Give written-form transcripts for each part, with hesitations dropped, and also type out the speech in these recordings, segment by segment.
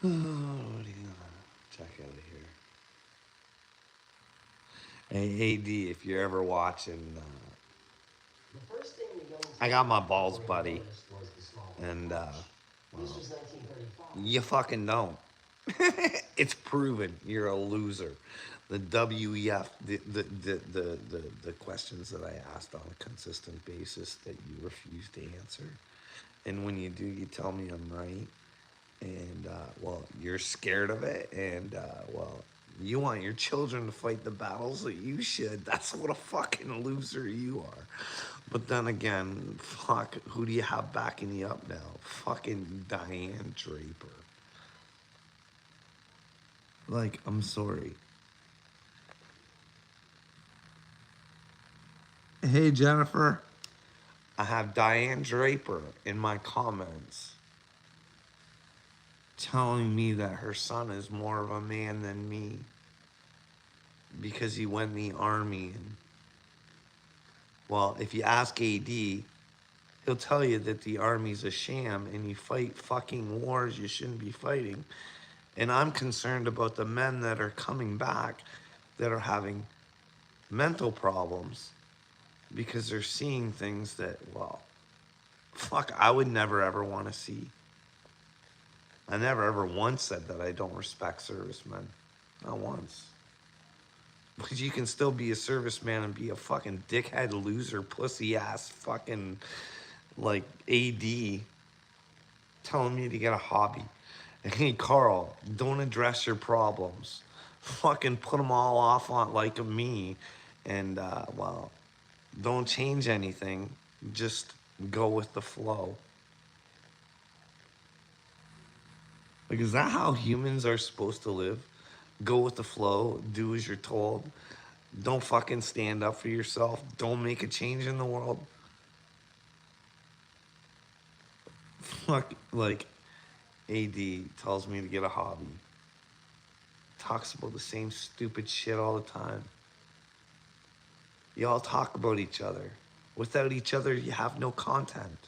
What are you gonna check out of here? Hey, AD, if you're ever watching, I got my balls, buddy, and well, you fucking don't. It's proven you're a loser. The WEF, the questions that I asked on a consistent basis that you refuse to answer, and when you do, you tell me I'm right, and well, you're scared of it, and well, you want your children to fight the battles that you should. That's what a fucking loser you are. But then again, fuck, who do you have backing you up now? Fucking Diane Draper. Like, I'm sorry. Hey, Jennifer. I have Diane Draper in my comments telling me that her son is more of a man than me because he went in the army. And, well, if you ask AD, he'll tell you that the army's a sham and you fight fucking wars you shouldn't be fighting. And I'm concerned about the men that are coming back that are having mental problems because they're seeing things that, well, fuck, I would never ever want to see. I never ever once said that I don't respect servicemen. Not once. But you can still be a serviceman and be a fucking dickhead, loser, pussy ass fucking like AD telling me to get a hobby. Hey, Carl, don't address your problems. Fucking put them all off on like me, and well, don't change anything. Just go with the flow. Like, is that how humans are supposed to live? Go with the flow, do as you're told. Don't fucking stand up for yourself. Don't make a change in the world. Fuck, like, AD tells me to get a hobby. Talks about the same stupid shit all the time. Y'all talk about each other. Without each other, you have no content.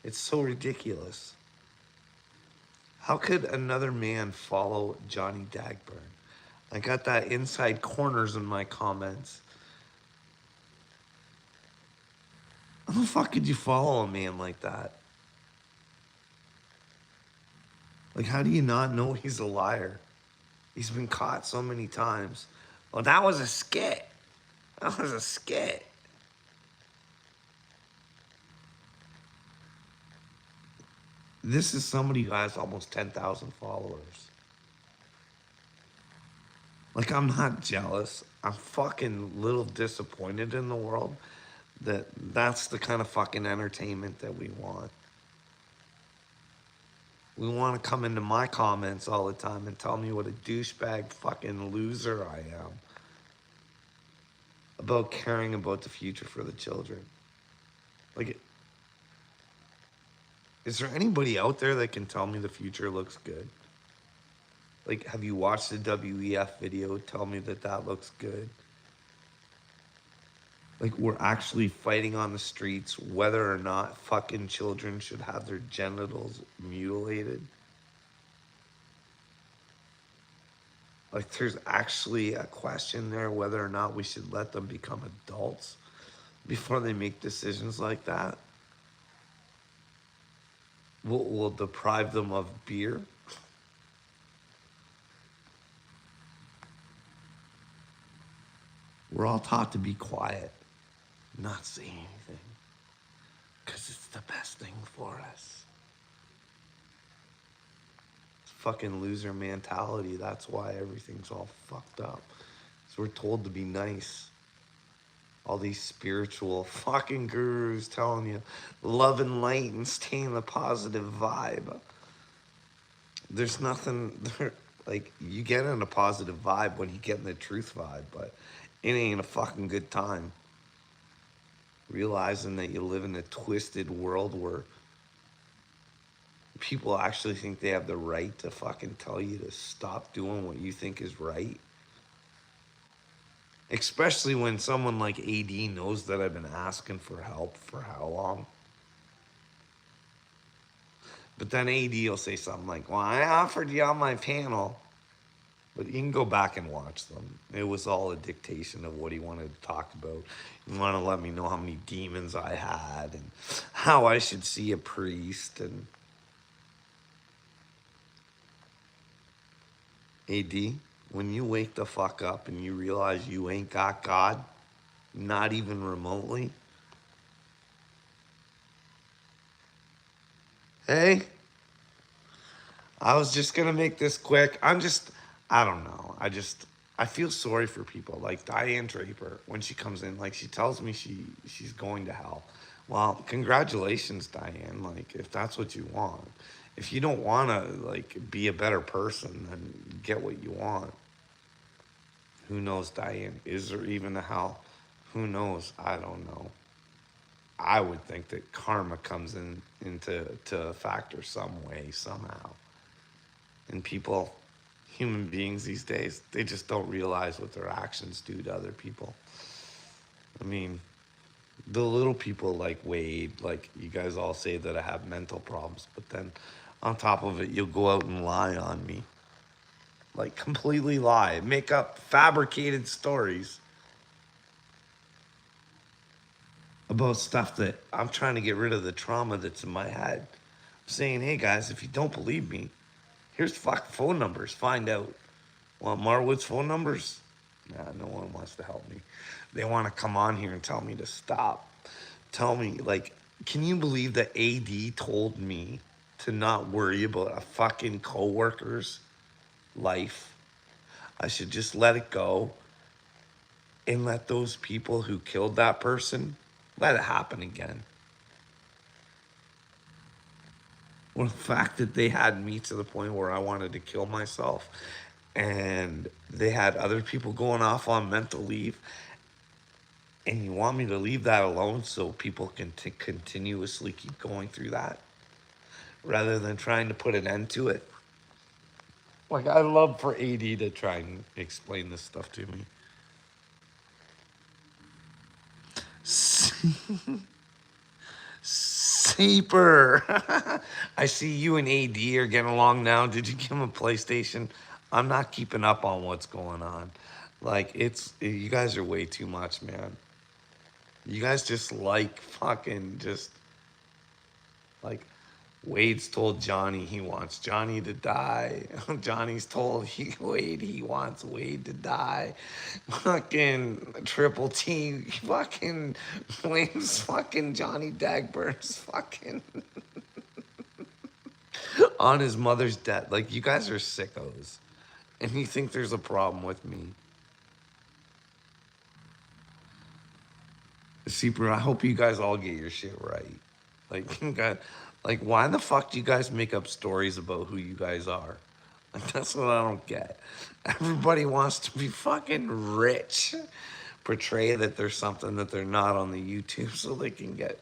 It's so ridiculous. How could another man follow Johnny Dagburn? I got that inside corners in my comments. How the fuck could you follow a man like that? Like, how do you not know he's a liar? He's been caught so many times. Well, that was a skit. That was a skit. This is somebody who has almost 10,000 followers. Like, I'm not jealous. I'm fucking little disappointed in the world that that's the kind of fucking entertainment that we want. We want to come into my comments all the time and tell me what a douchebag fucking loser I am about caring about the future for the children. Like, is there anybody out there that can tell me the future looks good? Like, have you watched the WEF video? Tell me that that looks good. Like, we're actually fighting on the streets whether or not fucking children should have their genitals mutilated. Like, there's actually a question there whether or not we should let them become adults before they make decisions like that. We'll deprive them of beer. We're all taught to be quiet, not say anything, because it's the best thing for us. It's fucking loser mentality. That's why everything's all fucked up. So we're told to be nice. All these spiritual fucking gurus telling you love and light and stay in the positive vibe. There's nothing there, like, you get in a positive vibe when you get in the truth vibe, but it ain't a fucking good time. Realizing that you live in a twisted world where people actually think they have the right to fucking tell you to stop doing what you think is right. Especially when someone like AD knows that I've been asking for help for how long? But then AD will say something like, well, I offered you on my panel. But you can go back and watch them. It was all a dictation of what he wanted to talk about. He wanted to let me know how many demons I had and how I should see a priest. And AD, when you wake the fuck up and you realize you ain't got God, not even remotely, hey, I was just gonna make this quick. I don't know. I feel sorry for people like Diane Draper when she comes in. Like she tells me she's going to hell. Well, congratulations, Diane. Like if that's what you want. If you don't want to like be a better person, then get what you want. Who knows, Diane? Is there even a hell? Who knows? I don't know. I would think that karma comes into a factor some way somehow. And people, human beings these days, they just don't realize what their actions do to other people. I mean, the little people like Wade, like you guys all say that I have mental problems, but then on top of it, you'll go out and lie on me. Like completely lie, make up fabricated stories about stuff that I'm trying to get rid of the trauma that's in my head. I'm saying, hey guys, if you don't believe me, here's phone numbers. Find out. Want Marwood's phone numbers? Nah, no one wants to help me. They want to come on here and tell me to stop. Tell me, like, can you believe that AD told me to not worry about a fucking coworker's life? I should just let it go and let those people who killed that person let it happen again. Well, the fact that they had me to the point where I wanted to kill myself and they had other people going off on mental leave, and you want me to leave that alone so people can continuously keep going through that rather than trying to put an end to it. Like, I love for AD to try and explain this stuff to me. Saper. I see you and AD are getting along now. Did you give him a PlayStation? I'm not keeping up on what's going on. Like, you guys are way too much, man. You guys just like fucking just like Wade's told Johnny he wants Johnny to die. Johnny's told Wade he wants Wade to die. Fucking Triple T fucking blames fucking Johnny Dagburn's fucking on his mother's death. Like, you guys are sickos. And you think there's a problem with me. See, bro, I hope you guys all get your shit right. Like, you guys, like, why the fuck do you guys make up stories about who you guys are? Like, that's what I don't get. Everybody wants to be fucking rich, portray that there's something that they're not on the YouTube so they can get.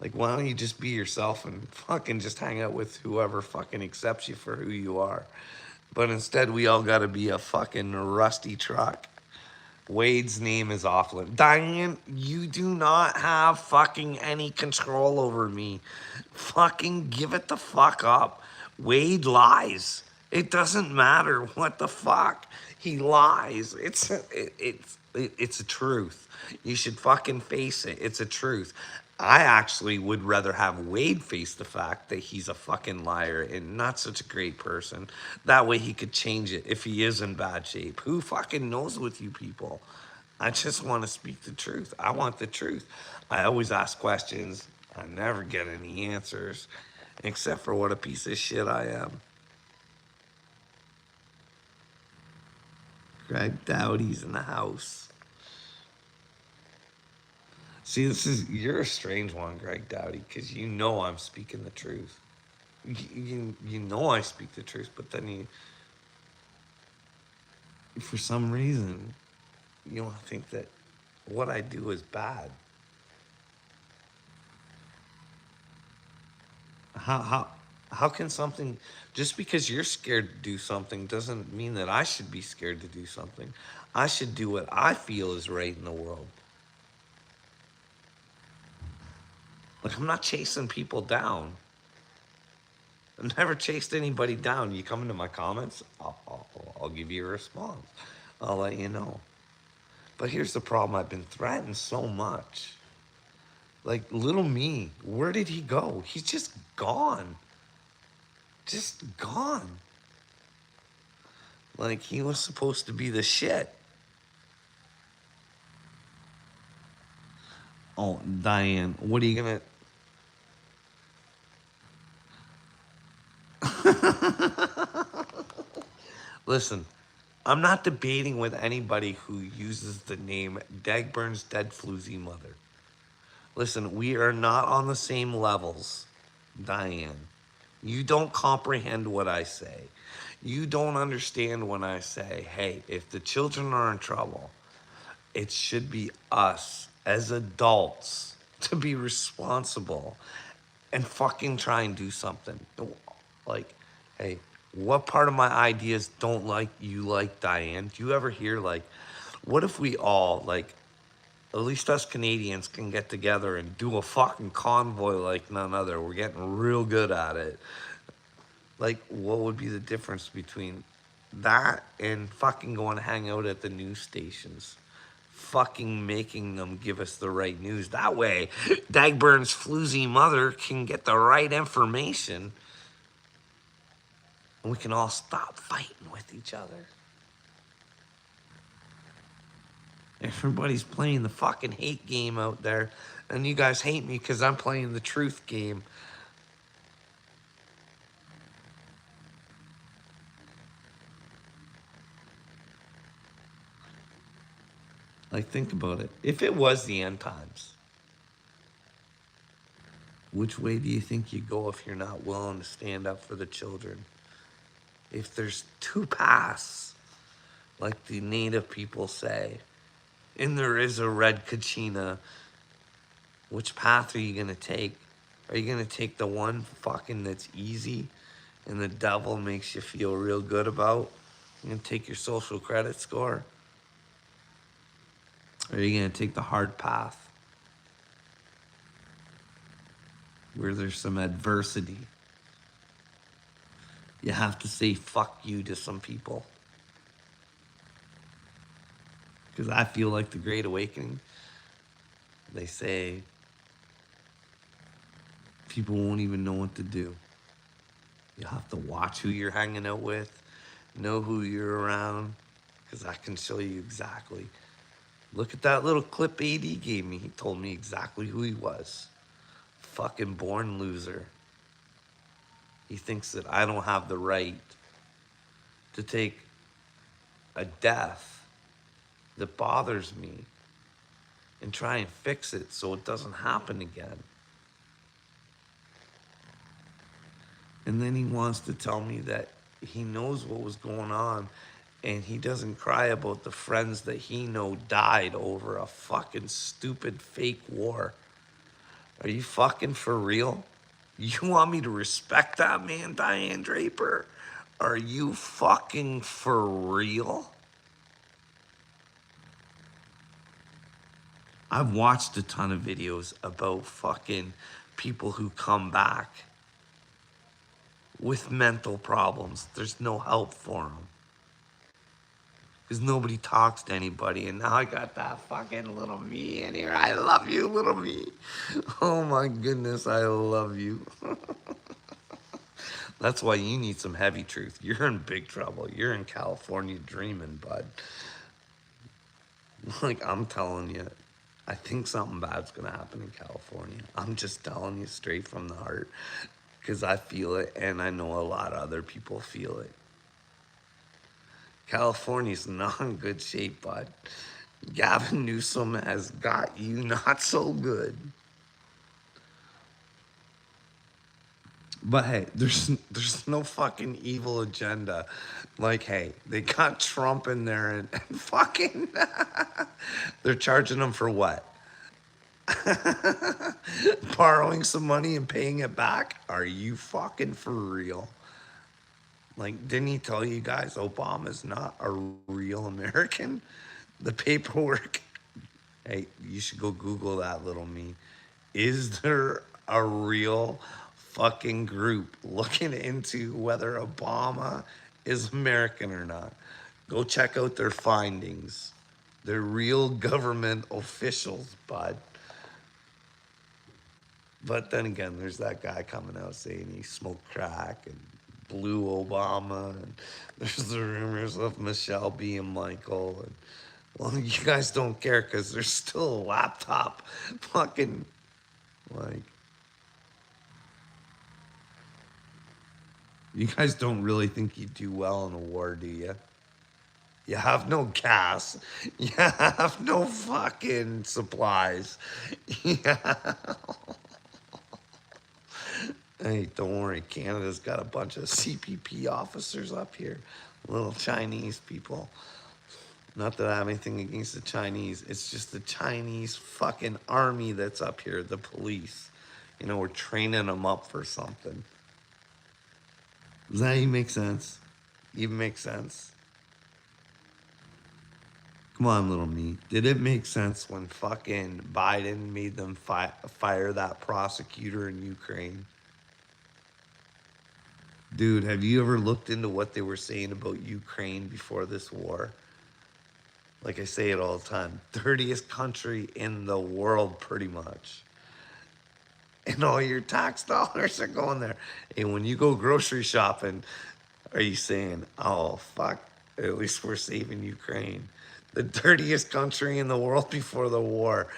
Like, why don't you just be yourself and fucking just hang out with whoever fucking accepts you for who you are? But instead, we all gotta be a fucking rusty truck. Wade's name is off limits. Diane, you do not have fucking any control over me. Fucking give it the fuck up. Wade lies. It doesn't matter what the fuck. He lies. It's a truth. You should fucking face it. It's a truth. I actually would rather have Wade face the fact that he's a fucking liar and not such a great person. That way he could change it if he is in bad shape. Who fucking knows with you people? I just want to speak the truth. I want the truth. I always ask questions. I never get any answers, except for what a piece of shit I am. Greg Dowdy's in the house. See, you're a strange one, Greg Dowdy, because you know I'm speaking the truth. You know I speak the truth, but then for some reason, you don't think that what I do is bad. How can something, just because you're scared to do something doesn't mean that I should be scared to do something. I should do what I feel is right in the world. Like, I'm not chasing people down. I've never chased anybody down. You come into my comments, I'll give you a response. I'll let you know. But here's the problem. I've been threatened so much. Like, little me, where did he go? He's just gone. Just gone. Like, he was supposed to be the shit. Oh, Diane, what are you gonna... Listen, I'm not debating with anybody who uses the name Dagburn's dead floozy mother. Listen, we are not on the same levels, Diane. You don't comprehend what I say. You don't understand when I say, hey, if the children are in trouble, it should be us as adults to be responsible and fucking try and do something. Like, hey, what part of my ideas don't like you like, Diane? Do you ever hear, like, what if we all, like, at least us Canadians can get together and do a fucking convoy like none other? We're getting real good at it. Like, what would be the difference between that and fucking going to hang out at the news stations? Fucking making them give us the right news. That way, Dagburn's floozy mother can get the right information and we can all stop fighting with each other. Everybody's playing the fucking hate game out there, and you guys hate me because I'm playing the truth game. Like, think about it. If it was the end times, which way do you think you go if you're not willing to stand up for the children? If there's two paths, like the native people say, and there is a red Kachina, which path are you going to take? Are you going to take the one fucking that's easy and the devil makes you feel real good about? You going to take your social credit score? Or are you going to take the hard path where there's some adversity? You have to say fuck you to some people. Because I feel like the Great Awakening, they say people won't even know what to do. You have to watch who you're hanging out with, know who you're around, because I can show you exactly. Look at that little clip AD gave me. He told me exactly who he was. Fucking born loser. He thinks that I don't have the right to take a death that bothers me and try and fix it so it doesn't happen again. And then he wants to tell me that he knows what was going on and he doesn't cry about the friends that he know died over a fucking stupid fake war. Are you fucking for real? You want me to respect that man, Diane Draper? Are you fucking for real? I've watched a ton of videos about fucking people who come back with mental problems. There's no help for them. Because nobody talks to anybody. And now I got that fucking little me in here. I love you, little me. Oh my goodness, I love you. That's why you need some heavy truth. You're in big trouble. You're in California dreaming, bud. Like, I'm telling you, I think something bad's going to happen in California. I'm just telling you straight from the heart. Because I feel it, and I know a lot of other people feel it. California's not in good shape, bud. Gavin Newsom has got you not so good. But hey, there's no fucking evil agenda. Like, hey, they got Trump in there and fucking they're charging him for what? Borrowing some money and paying it back? Are you fucking for real? Like, didn't he tell you guys Obama's not a real American? The paperwork. Hey, you should go Google that, little me. Is there a real fucking group looking into whether Obama is American or not. Go check out their findings. They're real government officials, bud. But then again, there's that guy coming out saying he smoked crack and blew Obama, and there's the rumors of Michelle being Michael. And well, you guys don't care because there's still a laptop, fucking like. You guys don't really think you do well in a war, do you? You have no gas. You have no fucking supplies. Yeah. Hey, don't worry. Canada's got a bunch of CPP officers up here. Little Chinese people. Not that I have anything against the Chinese. It's just the Chinese fucking army that's up here, the police. You know, we're training them up for something. Does that even make sense? Even make sense? Come on, little me. Did it make sense when fucking Biden made them fire that prosecutor in Ukraine? Dude, have you ever looked into what they were saying about Ukraine before this war? Like I say it all the time, dirtiest country in the world, pretty much. And all your tax dollars are going there. And when you go grocery shopping, are you saying, oh, fuck, at least we're saving Ukraine? The dirtiest country in the world before the war.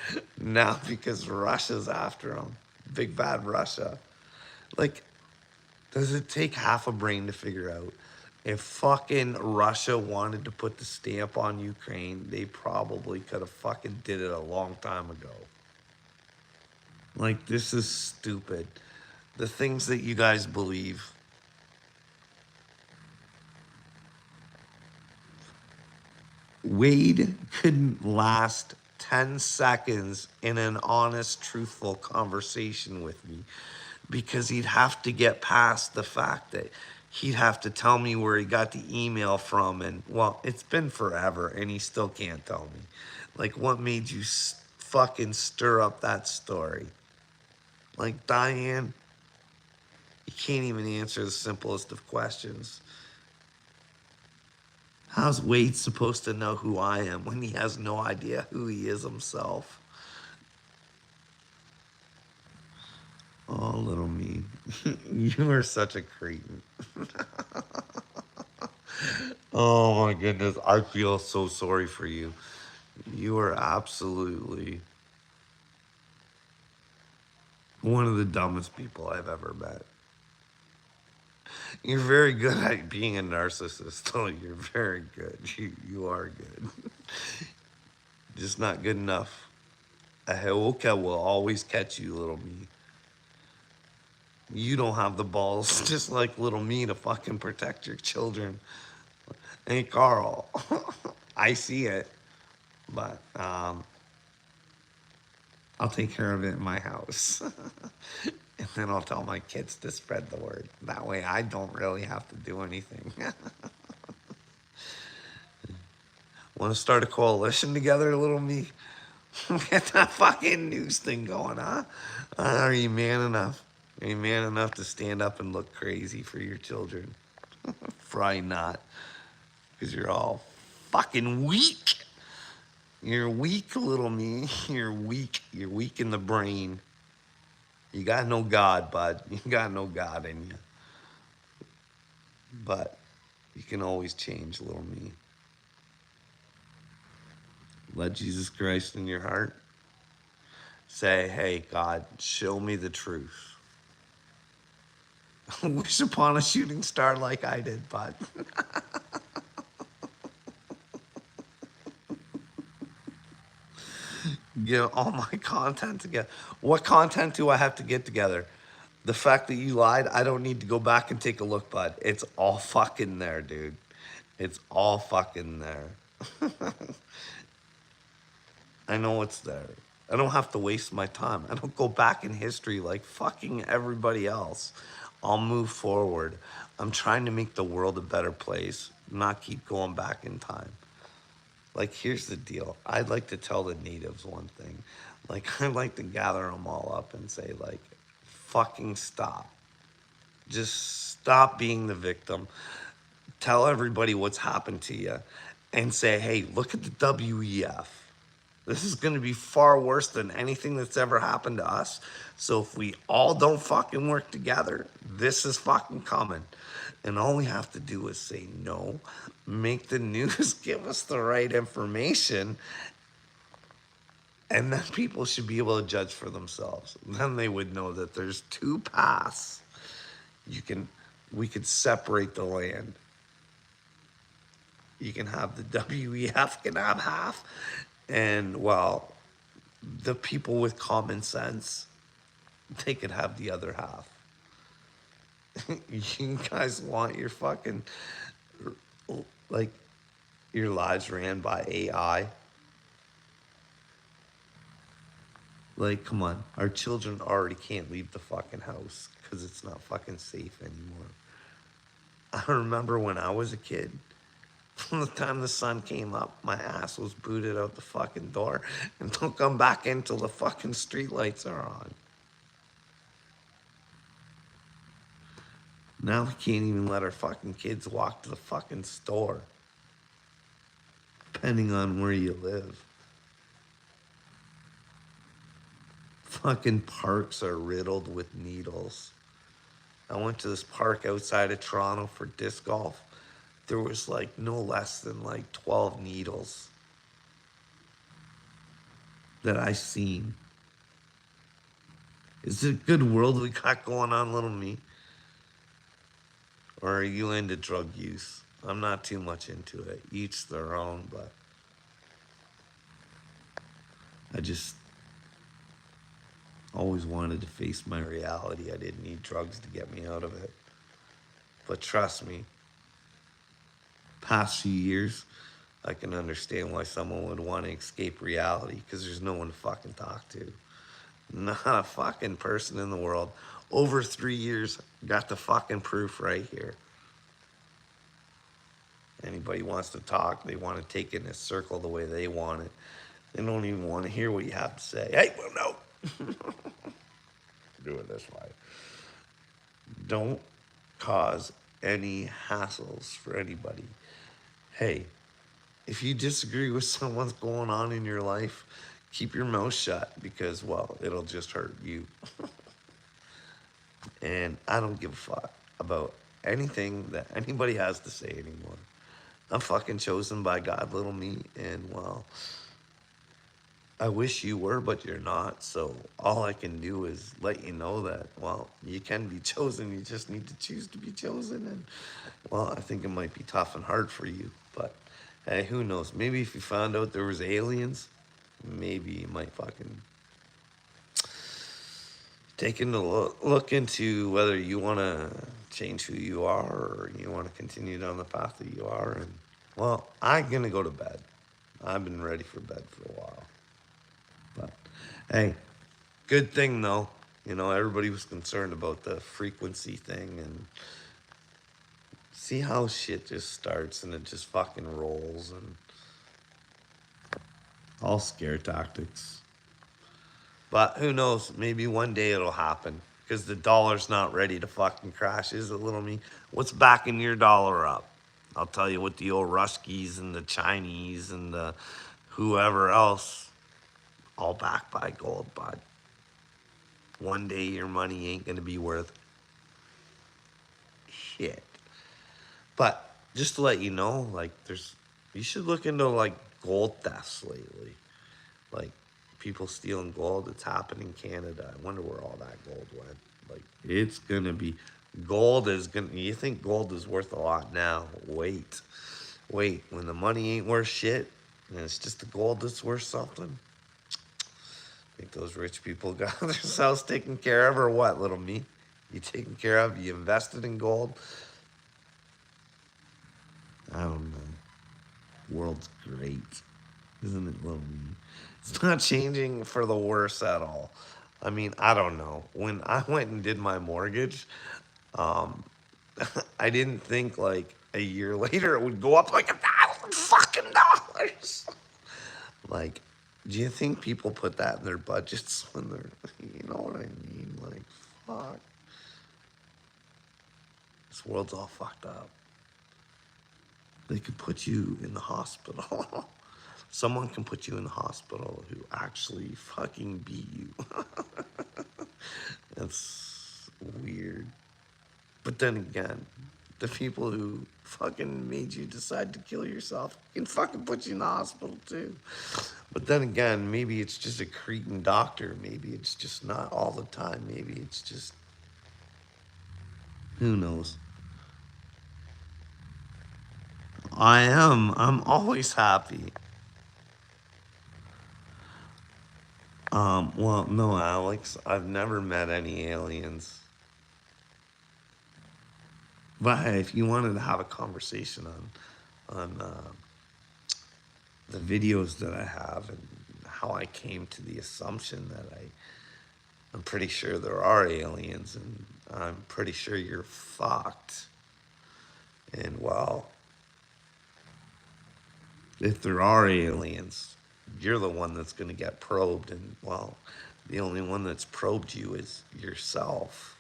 Now because Russia's after them. Big bad Russia. Like, does it take half a brain to figure out? If fucking Russia wanted to put the stamp on Ukraine, they probably could have fucking did it a long time ago. Like, this is stupid. The things that you guys believe. Wade couldn't last 10 seconds in an honest, truthful conversation with me because he'd have to get past the fact that he'd have to tell me where he got the email from. And, well, it's been forever, and he still can't tell me. Like, what made you fucking stir up that story? Like, Diane, you can't even answer the simplest of questions. How's Wade supposed to know who I am when he has no idea who he is himself? Oh, little me. You are such a cretin. Oh my goodness. I feel so sorry for you. You are absolutely one of the dumbest people I've ever met. You're very good at being a narcissist, though. You're very good. You are good. Just not good enough. A Heoka will always catch you, little me. You don't have the balls, just like little me, to fucking protect your children. Hey, Carl, I see it, but I'll take care of it in my house. And then I'll tell my kids to spread the word. That way I don't really have to do anything. Want to start a coalition together, little me? Get that fucking news thing going, huh? Are you man enough? Are you man enough to stand up and look crazy for your children? Probably not. Because you're all fucking weak. You're weak, little me. You're weak. You're weak in the brain. You got no God, bud. You got no God in you. But you can always change, little me. Let Jesus Christ in your heart. Say, hey, God, show me the truth. Wish upon a shooting star like I did, bud. Get all my content together. What content do I have to get together? The fact that you lied, I don't need to go back and take a look, bud. It's all fucking there, dude. It's all fucking there. I know it's there. I don't have to waste my time. I don't go back in history like fucking everybody else. I'll move forward. I'm trying to make the world a better place, not keep going back in time. Like, here's the deal. I'd like to tell the natives one thing. Like, I'd like to gather them all up and say, like, fucking stop. Just stop being the victim. Tell everybody what's happened to you and say, hey, look at the WEF. This is going to be far worse than anything that's ever happened to us. So if we all don't fucking work together, this is fucking coming. And all we have to do is say no, make the news give us the right information, and then people should be able to judge for themselves. Then they would know that there's two paths. We could separate the land. You can have the WEF can have half, and well, the people with common sense, they could have the other half. You guys want your fucking, like, your lives ran by AI? Like, come on. Our children already can't leave the fucking house because it's not fucking safe anymore. I remember when I was a kid, from the time the sun came up, my ass was booted out the fucking door and don't come back in till the fucking street lights are on. Now we can't even let our fucking kids walk to the fucking store, depending on where you live. Fucking parks are riddled with needles. I went to this park outside of Toronto for disc golf. There was like no less than like 12 needles that I seen. Is it a good world we got going on, little me? Or are you into drug use? I'm not too much into it. Each their own, but I just always wanted to face my reality. I didn't need drugs to get me out of it. But trust me, past few years, I can understand why someone would want to escape reality because there's no one to fucking talk to. Not a fucking person in the world. Over 3 years, got the fucking proof right here. Anybody wants to talk, they want to take it in a circle the way they want it. They don't even want to hear what you have to say. Hey, well, no. Do it this way. Don't cause any hassles for anybody. Hey, if you disagree with someone's going on in your life, keep your mouth shut because, well, it'll just hurt you. And I don't give a fuck about anything that anybody has to say anymore. I'm fucking chosen by God, little me, and well, I wish you were, but you're not. So all I can do is let you know that, well, you can be chosen. You just need to choose to be chosen. And well, I think it might be tough and hard for you, but hey, who knows? Maybe if you found out there was aliens, maybe you might fucking take a look into whether you want to change who you are or you want to continue down the path that you are. And well, I'm gonna go to bed. I've been ready for bed for a while. But hey, good thing though. You know, everybody was concerned about the frequency thing, and see how shit just starts and it just fucking rolls, and all scare tactics. But who knows? Maybe one day it'll happen because the dollar's not ready to fucking crash, is it, little me? What's backing your dollar up? I'll tell you what, the old Ruskies and the Chinese and the whoever else, all backed by gold, bud. One day your money ain't gonna be worth shit. But just to let you know, like, you should look into like gold thefts lately. Like, people stealing gold. It's happened in Canada. I wonder where all that gold went. Like, it's gonna be, you think gold is worth a lot now? Wait, when the money ain't worth shit and it's just the gold that's worth something. I think those rich people got themselves taken care of, or what, little me? You taken care of? You invested in gold? I don't know. World's great, isn't it, little me? It's not changing for the worse at all. I mean, I don't know. When I went and did my mortgage, um, I didn't think like a year later it would go up like $1,000 fucking. Like, do you think people put that in their budgets when they're, you know what I mean? Like, fuck. This world's all fucked up. They could put you in the hospital. Someone can put you in the hospital who actually fucking beat you. That's weird. But then again, the people who fucking made you decide to kill yourself can fucking put you in the hospital too. But then again, maybe it's just a cretin doctor. Maybe it's just not all the time. Maybe it's just, who knows? I'm always happy. Well, no, Alex, I've never met any aliens. But hey, if you wanted to have a conversation on the videos that I have and how I came to the assumption that I'm pretty sure there are aliens and I'm pretty sure you're fucked. And well, if there are aliens, you're the one that's going to get probed. And well, the only one that's probed you is yourself.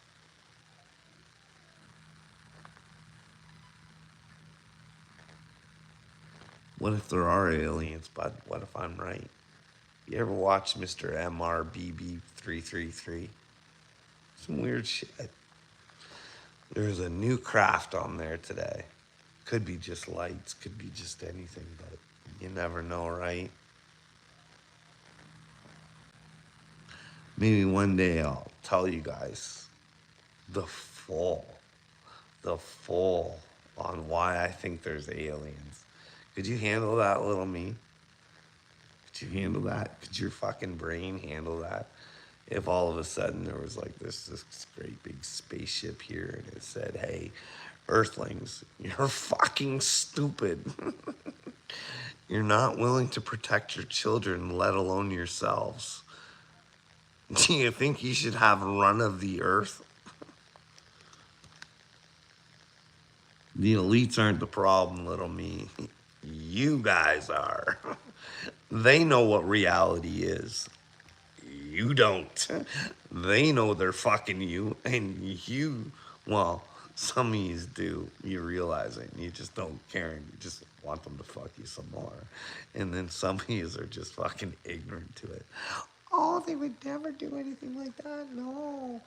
What if there are aliens, bud? What if I'm right? You ever watch Mr. MRBB333? Some weird shit. There's a new craft on there today. Could be just lights, could be just anything, but you never know, right? Maybe one day I'll tell you guys the full on why I think there's aliens. Could you handle that, little me? Could you handle that? Could your fucking brain handle that? If all of a sudden there was like this great big spaceship here and it said, hey, Earthlings, you're fucking stupid. You're not willing to protect your children, let alone yourselves. Do you think you should have run of the earth? The elites aren't the problem, little me. You guys are. They know what reality is. You don't. They know they're fucking you, and you, well, some of you do. You realize it, and you just don't care, and you just want them to fuck you some more. And then some of you are just fucking ignorant to it. Oh, they would never do anything like that. No.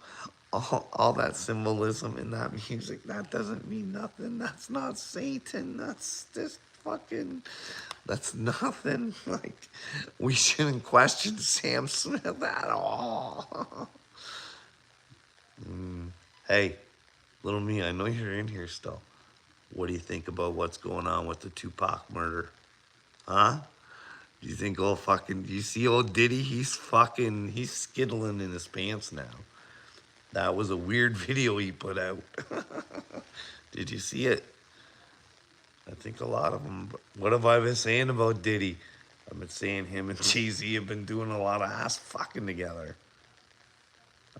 All that symbolism in that music, that doesn't mean nothing. That's not Satan. That's just fucking, that's nothing. Like, we shouldn't question Sam Smith at all. Hey, little me, I know you're in here still. What do you think about what's going on with the Tupac murder? Huh? Do you think old fucking, do you see old Diddy? He's skittling in his pants now. That was a weird video he put out. Did you see it? I think a lot of them. What have I been saying about Diddy? I've been saying him and Jay-Z have been doing a lot of ass fucking together.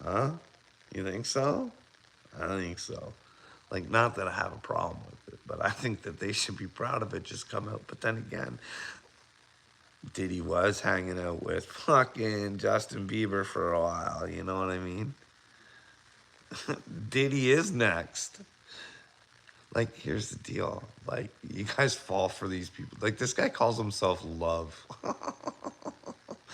Huh? You think so? I think so. Like, not that I have a problem with it, but I think that they should be proud of it just come out. But then again, Diddy was hanging out with fucking Justin Bieber for a while, you know what I mean? Diddy is next. Like, here's the deal. Like, you guys fall for these people. Like, this guy calls himself Love.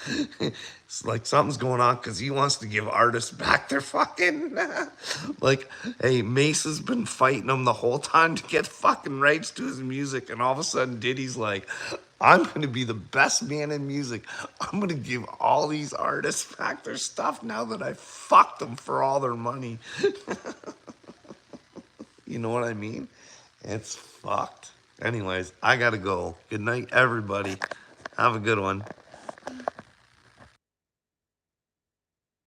It's like something's going on because he wants to give artists back their fucking... Like, hey, Mace has been fighting him the whole time to get fucking rights to his music. And all of a sudden, Diddy's like, I'm going to be the best man in music. I'm going to give all these artists back their stuff now that I fucked them for all their money. You know what I mean? It's fucked. Anyways, I gotta go. Good night, everybody. Have a good one.